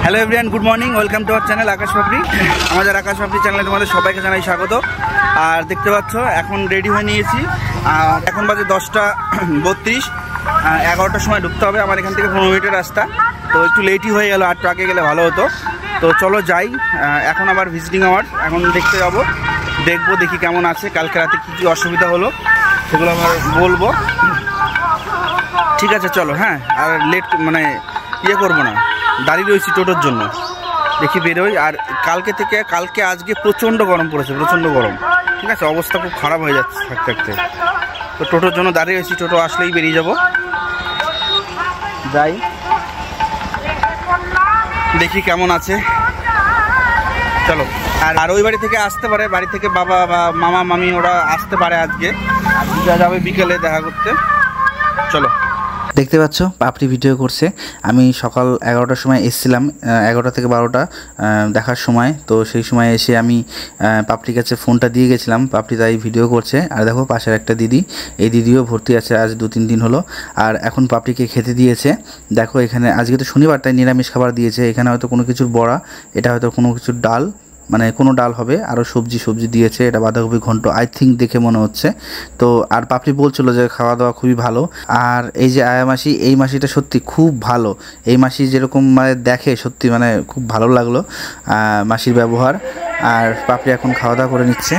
Hello everyone, good morning, welcome to our channel Akash Papri. আমাদের আকাশ পাপড়ি চ্যানেলে তোমাদের সবাইকে জানাই স্বাগত। আর দেখতে পাচ্ছ এখন রেডি হয়ে নিয়েছি। এখন বাজে 10:32, 11টার সময় ঢুকতে হবে। আমার এখান থেকে 15 মিনিটের রাস্তা, তো একটু লেটই হয়ে গেল। আর ট্রাকে গেলে ভালো হতো। তো চলো যাই। এখন আবার ভিজিটিং আওয়ার, এখন দেখতে যাবো, দেখবো দেখি কেমন আছে। কালকে রাতে কী কী অসুবিধা হলো সেগুলো আমার বলবো। ঠিক আছে চলো। হ্যাঁ, আর লেট মানে ইয়ে করবো না, দাঁড়িয়ে রয়েছি টোটোর জন্য। দেখি বেরোই। আর কালকে আজকে প্রচণ্ড গরম পড়েছে, প্রচণ্ড গরম। ঠিক আছে, অবস্থা খুব খারাপ হয়ে যাচ্ছে থাকতে থাকতে। তো টোটোর জন্য দাঁড়িয়ে রয়েছি, টোটো আসলেই বেরিয়ে যাব। যাই, দেখি কেমন আছে। চলো। আর ওই বাড়ি থেকে আসতে পারে, বাড়ি থেকে বাবা বা মামা মামি ওরা আসতে পারে আজকে। যা যাবে বিকেলে দেখা করতে। চলো। দেখতে পাচ্ছ পাপড়ি ভিডিও করছে। আমি সকাল 11টার সময় এসেছিলাম, 11টা থেকে 12টা দেখার সময়। তো সেই সময় এসে আমি পাপড়ির কাছে ফোনটা দিয়ে গেছিলাম, পাপড়ি তাই ভিডিও করছে। আর দেখো পাশের একটা দিদি, এই দিদিও ভর্তি আছে আজ 2-3 দিন হলো। আর এখন পাপড়িকে খেতে দিয়েছে। দেখো এখানে আজকে তো শনিবার, তাই নিরামিষ খাবার দিয়েছে। এখানে হয়তো কোনো কিছুর বড়া, এটা হয়তো কোনো কিছুর ডাল, মানে কোনো ডাল হবে। আরও সবজি দিয়েছে। এটা বাঁধাকপি ঘন্ট আই থিঙ্ক দেখে মনে হচ্ছে। তো আর পাপড়ি বলছিল যে খাওয়া দাওয়া খুবই ভালো। আর এই যে আয়া মাসি, এই মাসিটা সত্যি খুব ভালো। এই মাসি যেরকম মানে দেখে, সত্যি মানে খুব ভালো লাগলো মাসির ব্যবহার। আর পাপড়ি এখন খাওয়া দাওয়া করে নিচ্ছে।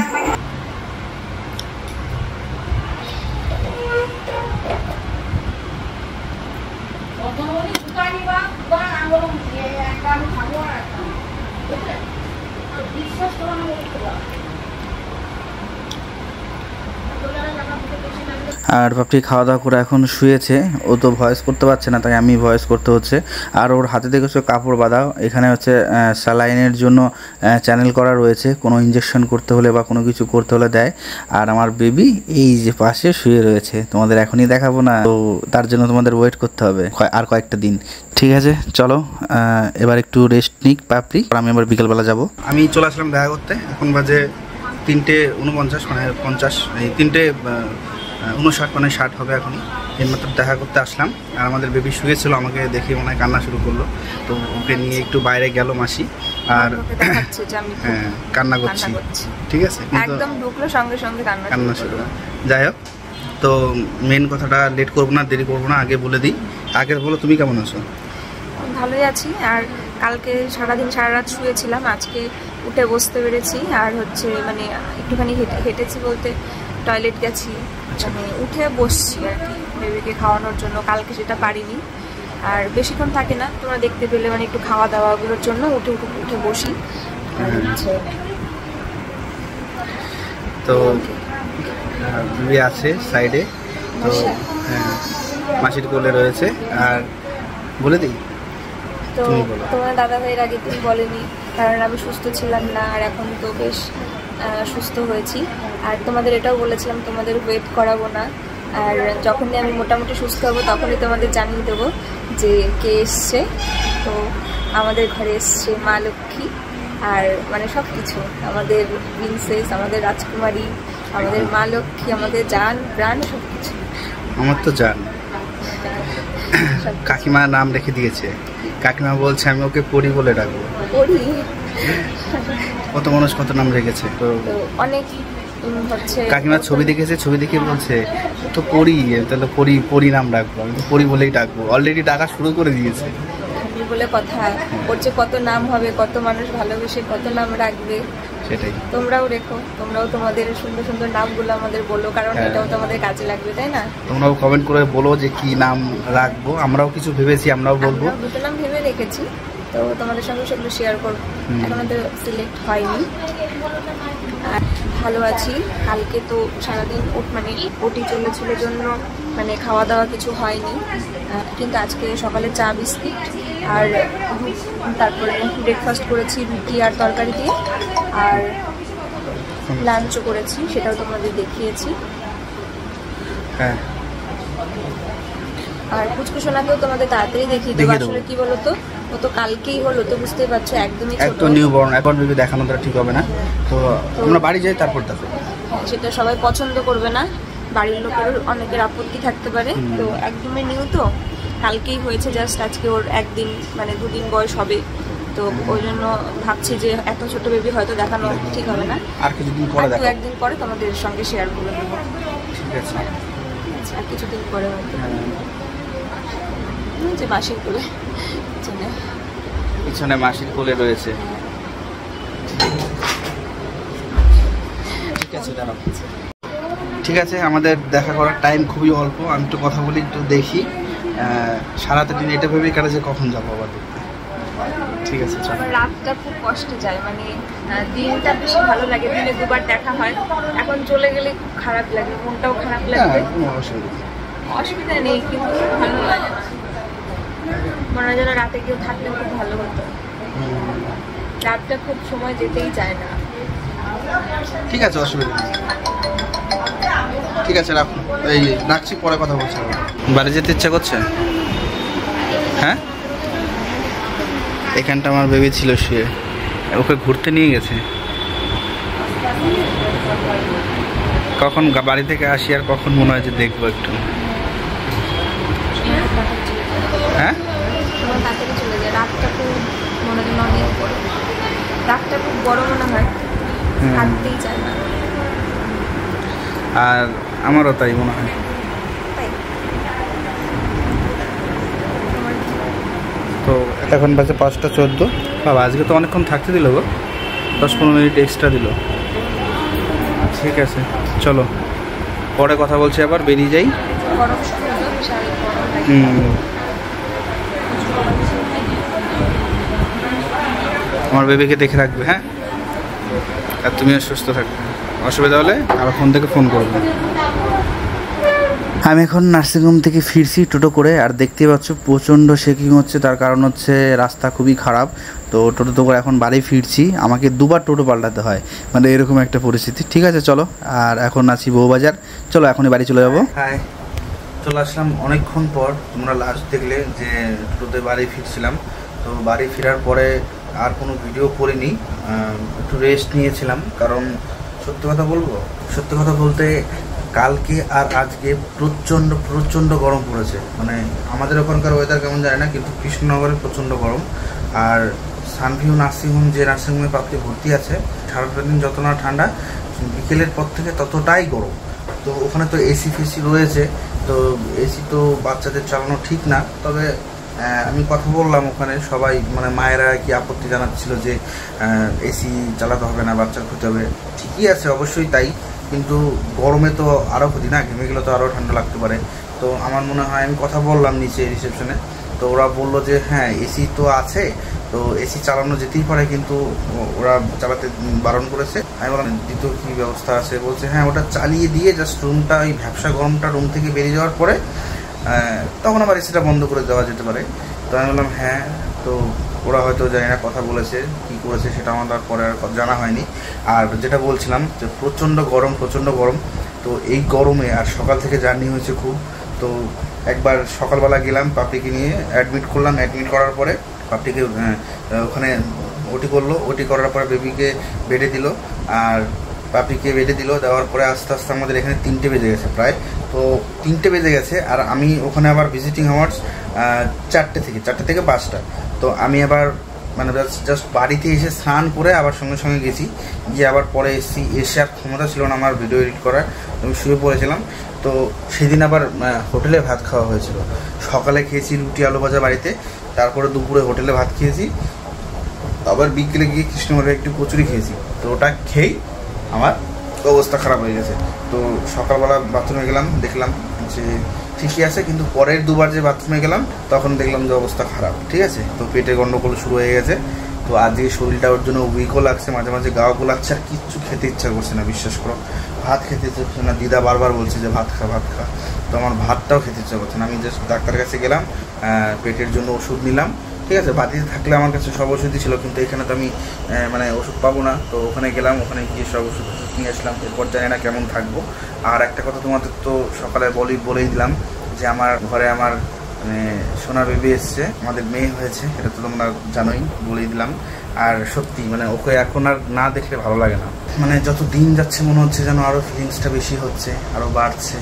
আর পাপড়ি খাওয়া দাওয়া করে এখন শুয়েছে। ও তো ভয়েস করতে পারছে না, তাই আমি ভয়েস করতে হচ্ছে। আর ওর হাতে দেখেছো কাপড় বাঁধা। এখানে হচ্ছে স্যালাইনের জন্য চ্যানেল করা রয়েছে, কোনো ইঞ্জেকশন করতে হলে বা কোনো কিছু করতে হলে দেয়। আর আমার বেবি এই যে পাশে শুয়ে রয়েছে, তোমাদের এখনই দেখাবো না, তো তার জন্য তোমাদের ওয়েট করতে হবে আর কয়েকটা দিন। ঠিক আছে চলো, এবার একটু রেস্ট নিক পাপড়ি, আমি এবার বিকেলবেলা যাব। আমি চলে আসলাম দেখা করতে। এখন বাজে 3:49, মানে 50, এই 3:59, মানে 60 হবে এখনই। এইমাত্র দেখা করতে আসলাম। আর আমাদের বেবি শুয়েছিল, আমাকে দেখে মনে হয় কান্না শুরু করলো। তো ওকে নিয়ে একটু বাইরে গেল মাসি। আর হ্যাঁ, কান্না করছি। ঠিক আছে, একদম ঢুকলো সঙ্গে সঙ্গে কান্না শুরু। যাই হোক, তো মেন কথাটা লেট করবো না, দেরি করবো না, আগে বলে দিই। আগে বলো তুমি কেমন আছো? ভালোই আছি। আর কালকে সারাদিন সারা রাত শুয়েছিলাম, আজকে উঠে বসতে পেরেছি। আর হচ্ছে মানে একটুখানি হেঁটেছি বলতে টয়লেট গেছি, মানে উঠে বসছি আর কি বেবিকে খাওয়ানোর জন্য। কালকে সেটা পারিনি। আর বেশিক্ষণ থাকে না, তোমরা দেখতে পেলে, মানে একটু খাওয়া দাওয়াগুলোর জন্য উঠে বসি। তো বেবি আছে সাইডে, তো হ্যাঁ মাসির কোলে রয়েছে। আর বলে দিই, তো তোমার দাদা ভাইয়ের আগে তুমি বলেনি, কারণ আমি সুস্থ ছিলাম না। আর এখন তো বেশ সুস্থ হয়েছি। আর তোমাদের এটাও বলেছিলাম তোমাদের ওয়েট করাবো না। আর যখনই আমি মোটামুটি সুস্থ হবো তখনই তোমাদের জানিয়ে দেবো যে কে এসছে। তো আমাদের ঘরে এসছে মা লক্ষ্মী। আর মানে সব কিছু, আমাদের প্রিন্সেস, আমাদের রাজকুমারী, আমাদের মা লক্ষ্মী, আমাদের জান প্রাণ, সব কিছু। আমার তো জান। কাকিমা নাম রেখে দিয়েছে। কাকিমা বলছে আমি ওকে পরি বলে ডাকবো। পরি? কত মানুষ কত নাম রেখেছে। তো অনেক হচ্ছে। কাকিমা ছবি দেখেছে, ছবি দেখে বলছে তো পরি, তাহলে পরি নাম ডাকবো। আমি তো পরি বলেই ডাকবো। অলরেডি ডাকা শুরু করে দিয়েছে বলে কথা। ওর যে কত নাম হবে, কত মানুষ ভালোবেসে কত নাম রাখবে, সেটাই। তোমরাও রেখো, তোমরাও তোমাদের সুন্দর সুন্দর নামগুলো আমাদের বলো, কারণ এটাও তো আমাদের কাজে লাগবে, তাই না? তোমরাও কমেন্ট করে বলো যে কি নাম রাখবো। আমরাও কিছু ভেবেছি, আমরাও বলবো। দুটো নাম ভেবে রেখেছি, তো তোমাদের সঙ্গে সেগুলো শেয়ার করবো। এখনো তো সিলেক্ট হয়নি। আর ভালো আছি। কালকে তো সারাদিন মানে ওটি চলেছিল জন্য মানে খাওয়া দাওয়া কিছু হয়নি। কিন্তু আজকে সকালে চা বিস্কিট আর তারপরে ব্রেকফাস্ট করেছি রুটি আর তরকারি দিয়ে। আর লাঞ্চও করেছি, সেটাও তোমাদের দেখিয়েছি। হ্যাঁ, আর কুচকুশোনাকেও তোমাদের তাড়াতাড়ি দেখিয়ে দেবো। আসলে কি বলতো, ও তো কালকেই হলো, তো বুঝতেই পারছো একদমই ছোট, নিউবর্ন। এখন বেবি দেখানোটা ঠিক হবে না। তো আমরা বাড়ি যাই, তারপর দেখো। সেটা সবাই পছন্দ করবে না, বাড়ির লোকের অনেকের আপত্তি থাকতে পারে। তো একদমই নিউ, তো কালকেই হয়েছে জাস্ট, আজকে ওর একদিন মানে 2 দিন বয়স হবে। তো ওই জন্য ভাবছি যে এত ছোট বেবি হয়তো দেখানো ঠিক হবে না, আর কিছুদিন পরে আর একদিন পরে তোমাদের সঙ্গে শেয়ার করে দেবো। ঠিক আছে, আর কিছুদিন পরে হয়তো যে মাসির কোলে পিছনে মাসির কোলে রয়েছে। ঠিক আছে, দাঁড়াও। ঠিক আছে, আমাদের দেখা করার টাইম খুবই অল্প। আমি একটু কথা বলি, একটু দেখি। সারাটা দিন এটা ভেবেই কাটে যে কখন যাবো আবার দেখতে। ঠিক আছে, চলো। রাতটা খুব কষ্টে যায়, মানে দিনটা বেশি ভালো লাগে, দিনে দুবার দেখা হয়, এখন চলে গেলে খুব খারাপ লাগে, মনটাও খারাপ লাগবে। অসুবিধা নেই, কিন্তু ভালো লাগে না, মনে হয় যেন রাতে কেউ থাকলে খুব ভালো হতো। রাতটা খুব সময় যেতেই চায় না। ঠিক আছে, অসুবিধা নেই। ঠিক আছে, রাখুন, এই রাখছি, পরে কথা বলছি। বাড়ি যেতে ইচ্ছা করছে? হ্যাঁ, এখানটা আমার বেবি ছিল শুয়ে, ওকে ঘুরতে নিয়ে গেছে। কখন বাড়ি থেকে আসি আর কখন মনে হয় যে দেখবো একটু। হ্যাঁ, তাড়াতাড়ি চলে যায়, রাতটা খুব মনে হয় অনেক বড়, রাতটা খুব বড় মনে হয়, থাকতেই চায় না। আর আমারও তাই মনে হয়। তো এখন বাজে 5:14। বাবা আজকে তো অনেকক্ষণ থাকতে দিল গো, 10-15 মিনিট এক্সট্রা দিল। ঠিক আছে, চলো পরে কথা বলছি, আবার বেরিয়ে যাই। আমার বেবিকে দেখে রাখবে, হ্যাঁ, আর তুমিও সুস্থ থাকবে। অসুবিধা হলে আবার ফোন থেকে ফোন করবে। আমি এখন নার্সিংহোম থেকে ফিরছি টোটো করে, আর দেখতে পাচ্ছ প্রচণ্ড শেকিং হচ্ছে। তার কারণ হচ্ছে রাস্তা খুবই খারাপ, তো টোটো করে এখন বাড়ি ফিরছি। আমাকে দুবার টোটো পাল্টাতে হয়, মানে এরকম একটা পরিস্থিতি। ঠিক আছে, চলো। আর এখন আছি বউবাজার, চলো এখনই বাড়ি চলে যাবো। হ্যাঁ, চলে আসলাম অনেকক্ষণ পর। তোমরা লাস্ট দেখলে যে টোটোতে বাড়ি ফিরছিলাম। তো বাড়ি ফেরার পরে আর কোনো ভিডিও করিনি, একটু রেস্ট নিয়েছিলাম। কারণ সত্যি কথা বলতে কালকে আর আজকে প্রচণ্ড গরম পড়েছে। মানে আমাদের ওখানকার ওয়েদার কেমন জানি না, কিন্তু কৃষ্ণনগরে প্রচণ্ড গরম। আর সানভিউ নার্সিংহোম, যে নার্সিংহোমে পাপড়ি ভর্তি আছে, সারাটা দিন যত না ঠান্ডা, বিকেলের পর থেকে ততটাই গরম। তো ওখানে তো এসি ফেসি রয়েছে, তো এসি তো বাচ্চাদের চালানো ঠিক না। তবে আমি কথা বললাম, ওখানে সবাই মানে মায়েরা কি আপত্তি জানাচ্ছিল যে এসি চালাতে হবে না, বাচ্চার ক্ষতি হবে। ঠিকই আছে, অবশ্যই তাই, কিন্তু গরমে তো আরও ক্ষতি না, ঘেমে গেলে তো আরও ঠান্ডা লাগতে পারে। তো আমার মনে হয়, আমি কথা বললাম নিচে রিসেপশনে, তো ওরা বললো যে হ্যাঁ এসি তো আছে, তো এসি চালানো যেতেই পারে, কিন্তু ওরা চালাতে বারণ করেছে। আমি বললাম দ্বিতীয় কী ব্যবস্থা আছে? বলছে হ্যাঁ ওটা চালিয়ে দিয়ে জাস্ট রুমটা, ওই ভ্যাবসা গরমটা রুম থেকে বেরিয়ে যাওয়ার পরে তখন আবার এসিটা বন্ধ করে দেওয়া যেতে পারে। তো আমি বললাম হ্যাঁ, তো ওরা হয়তো জানি না, কথা বলেছে, কী করেছে সেটা আমার পরে আর জানা হয়নি। আর যেটা বলছিলাম যে প্রচণ্ড গরম। তো এই গরমে আর সকাল থেকে জার্নি হয়েছে খুব। তো একবার সকালবেলা গেলাম পাপড়িকে নিয়ে, অ্যাডমিট করলাম। অ্যাডমিট করার পরে পাপড়িকে ওখানে ওটি করার পরে বেবিকে বেডে দিল, আর পাপড়িকে বেডে দেওয়ার পরে আস্তে আস্তে আমাদের এখানে 3টে বেজে গেছে প্রায়। তো 3টে বেজে গেছে, আর আমি ওখানে আবার ভিজিটিং আওয়ার্স 4টে থেকে 5টা। তো আমি আবার মানে জাস্ট বাড়িতে এসে স্নান করে আবার সঙ্গে গেছি, গিয়ে আবার পরে এসে আর ক্ষমতা ছিল না আমার ভিডিও এডিট করার, আমি শুয়ে পড়েছিলাম। তো সেদিন আবার হোটেলে ভাত খাওয়া হয়েছিল। সকালে খেয়েছি রুটি আলু ভাজা বাড়িতে, তারপরে দুপুরে হোটেলে ভাত খেয়েছি, আবার বিকেলে গিয়ে কৃষ্ণনগরে একটু কচুরি খেয়েছি। তো ওটা খেয়েই আমার অবস্থা খারাপ হয়ে গেছে। তো সকালবেলা বাথরুমে গেলাম, দেখলাম যে ঠিকই আছে, কিন্তু পরের দুবার যে বাথরুমে গেলাম তখন দেখলাম যে অবস্থা খারাপ। ঠিক আছে, তো পেটে গন্ডগোল শুরু হয়ে গেছে। তো আজকে শরীরটা ওর জন্য উইকও লাগছে, মাঝে মাঝে গাও লাগছে, আর কিচ্ছু খেতে ইচ্ছা করছে না, বিশ্বাস করো, ভাত খেতে ইচ্ছা করছে না। দিদা বারবার বলছে যে ভাত খা। তো আমার ভাতটাও খেতে ইচ্ছা করছে না। আমি জাস্ট ডাক্তারের কাছে গেলাম, পেটের জন্য ওষুধ নিলাম। ঠিক আছে, বাড়িতে থাকলে আমার কাছে সব ওষুধই ছিল, কিন্তু এখানে তো আমি মানে ওষুধ পাবো না। তো ওখানে গেলাম, ওখানে গিয়ে সব ওষুধ নিয়ে আসলাম। এরপর জানি না কেমন থাকবো। আর একটা কথা তোমাদের তো সকালে বলেই দিলাম যে আমার ঘরে আমার সোনা বেবি এসছে, আমাদের মেয়ে হয়েছে, এটা তো তোমরা জানোই, বলেই দিলাম। আর সত্যি মানে ওকে এখন আর না দেখলে ভালো লাগে না, মানে যত দিন যাচ্ছে মনে হচ্ছে যেন আরও ফিলিংসটা বেশি হচ্ছে, আরও বাড়ছে।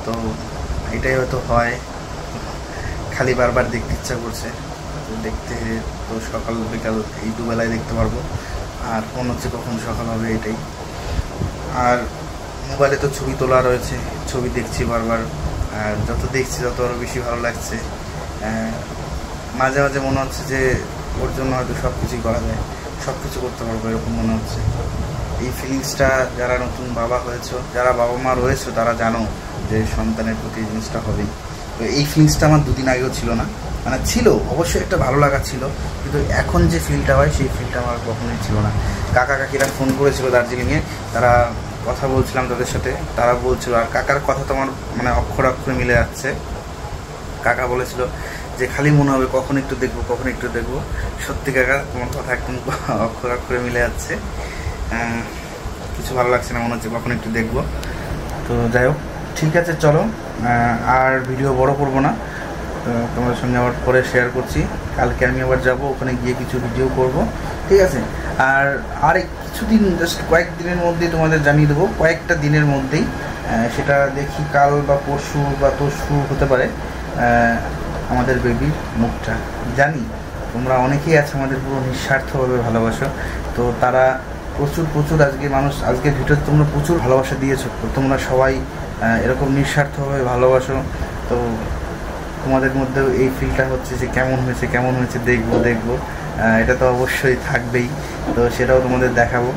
তো এটাই হয়তো হয়, খালি বারবার দেখতে ইচ্ছা করছে। তো দেখতে তো সকাল বিকাল এই দুবেলায় দেখতে পারবো, আর মনে হচ্ছে কখন সকাল হবে এটাই। আর মোবাইলে তো ছবি তোলা রয়েছে, ছবি দেখছি বারবার, আর যত দেখছি তত আরও বেশি ভালো লাগছে। মাঝে মাঝে মনে হচ্ছে যে ওর জন্য হয়তো সব কিছুই করা যায়, সব কিছু করতে পারবো এরকম মনে হচ্ছে। এই ফিলিংসটা যারা নতুন বাবা হয়েছো, যারা বাবা মা রয়েছো, তারা জানো যে সন্তানের প্রতি এই জিনিসটা হবেই। তো এই ফিলিংসটা আমার দুদিন আগেও ছিল না, মানে ছিল অবশ্যই, একটা ভালো লাগা ছিল, কিন্তু এখন যে ফিলটা হয় সেই ফিলটা আমার কখনোই ছিল না। কাকা কাকিরা ফোন করেছিল দার্জিলিংয়ে, তারা কথা বলছিলাম তাদের সাথে, তারা বলছিল, আর কাকার কথা তো আমার মানে অক্ষরে অক্ষরে মিলে যাচ্ছে। কাকা বলেছিল যে খালি মনে হবে কখন একটু দেখবো, কখন একটু দেখবো। সত্যি কাকা, তোমার কথা একদম অক্ষরে অক্ষরে মিলে যাচ্ছে। কিছু ভালো লাগছে না, মনে হচ্ছে কখন একটু দেখবো। তো যাই হোক, ঠিক আছে, চলো আর ভিডিও বড় করবো না, তোমাদের সঙ্গে আবার পরে শেয়ার করছি। কালকে আমি আবার যাব, ওখানে গিয়ে কিছু ভিডিও করব, ঠিক আছে। আর কিছুদিন, জাস্ট কয়েকদিনের মধ্যেই তোমাদের জানিয়ে দেবো, কয়েকটা দিনের মধ্যেই, সেটা দেখি কাল বা পরশু বা তরশু হতে পারে, আমাদের বেবির মুখটা। জানি তোমরা অনেকেই আছে আমাদের পুরো নিঃস্বার্থভাবে ভালোবাসো, তো তারা প্রচুর আজকের ভিডিওতে তোমরা প্রচুর ভালোবাসা দিয়েছো, তো তোমরা সবাই এরকম নিঃস্বার্থভাবে ভালোবাসো। তো তোমাদের মধ্যেও এই ফিলটা হচ্ছে যে কেমন হয়েছে দেখবো, এটা তো অবশ্যই থাকবেই। তো সেটাও তোমাদের দেখাবো,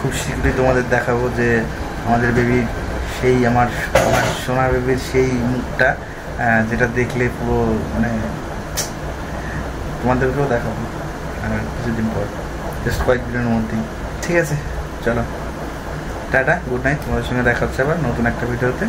খুব শীঘ্রই তোমাদের দেখাবো যে আমাদের বেবির সেই আমার সোনা বেবির সেই মুখটা, যেটা দেখলে পুরো মানে তোমাদেরকেও দেখাবো কিছুদিন পর, জাস্ট কয়েকদিনের মধ্যেই, ঠিক আছে। চলো, টাটা, গুড নাইট। তোমাদের সঙ্গে দেখা হচ্ছে আবার নতুন একটা ভিডিওতে।